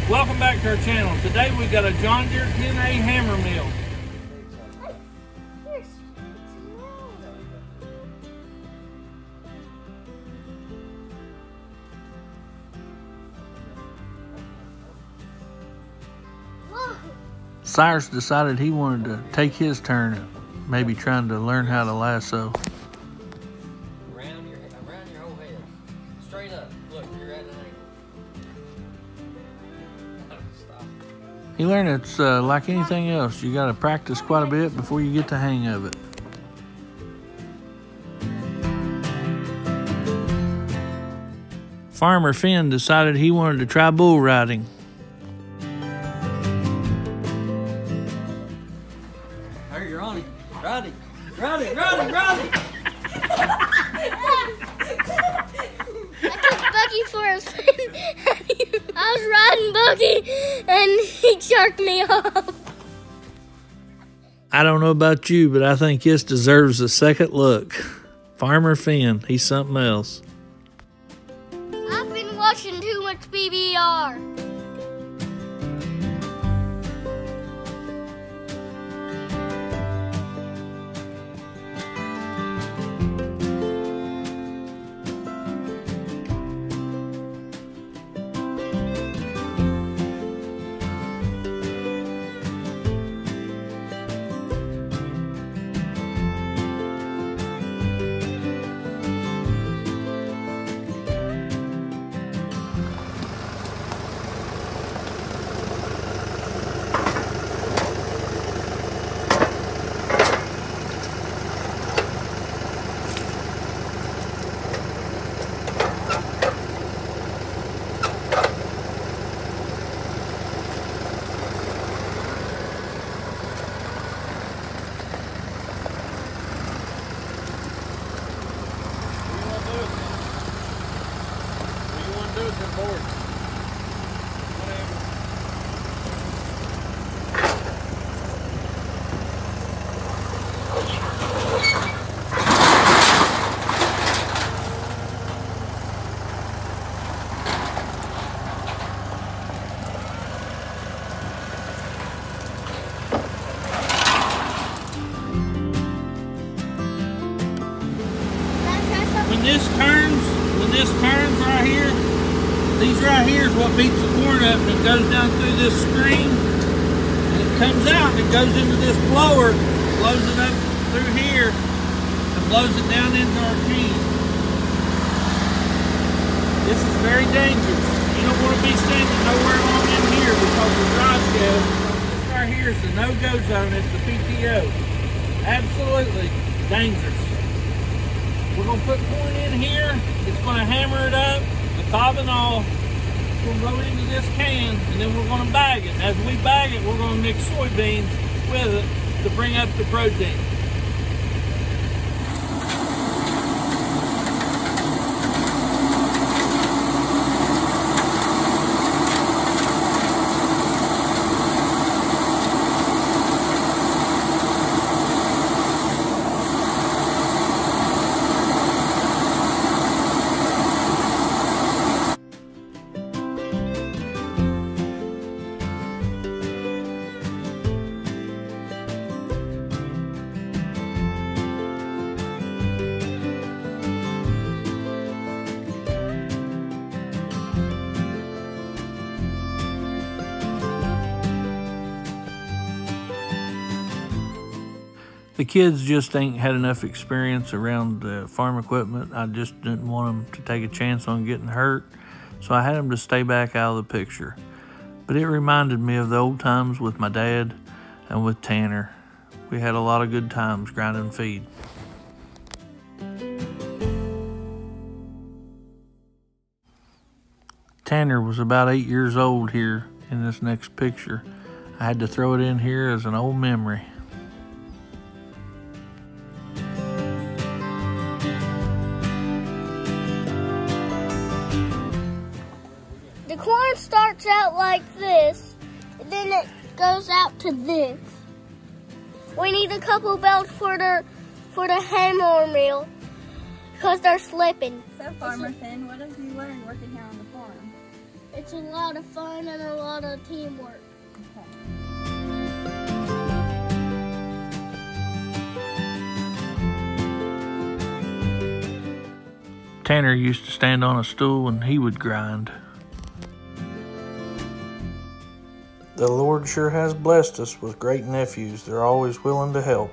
Welcome back to our channel. Today we've got a John Deere 10A hammer mill. Cyrus decided he wanted to take his turn at maybe trying to learn how to lasso. Around your whole head. Straight up. Look, you're at an angle. Stop. He learned it's like anything else. You got to practice quite a bit before you get the hang of it. Farmer Finn decided he wanted to try bull riding. Hey, you're on it. Ride it. Ride it, ride it, ride it. I took Bucky for a spin. I was riding Bucky and he jerked me off. I don't know about you, but I think this deserves a second look. Farmer Finn, he's something else. I've been watching too much BBR. When this turns right here, these right here is what beats the corn up, and it goes down through this screen, and it comes out and it goes into this blower, blows it up through here, and blows it down into our can. This is very dangerous. You don't want to be standing nowhere long in here because the drive shaft. This right here is the no-go zone. It's the PTO. Absolutely dangerous. We're going to put corn in here. It's going to hammer it up, the cob and all. It's going to go into this can, and then we're going to bag it. As we bag it, we're going to mix soybeans with it to bring up the protein. The kids just ain't had enough experience around farm equipment. I just didn't want them to take a chance on getting hurt, so I had them to stay back out of the picture. But it reminded me of the old times with my dad and with Tanner. We had a lot of good times grinding feed. Tanner was about 8 years old here in this next picture. I had to throw it in here as an old memory. The corn starts out like this, and then it goes out to this. We need a couple belts for the hammer mill because they're slipping. So, Farmer Finn, what have you learned working here on the farm? It's a lot of fun and a lot of teamwork. Tanner used to stand on a stool and he would grind. The Lord sure has blessed us with great nephews. They're always willing to help.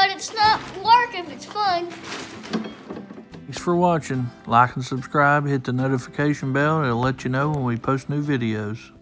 It's not work if it's fun. Thanks for watching. Like and subscribe, hit the notification bell, and it'll let you know when we post new videos.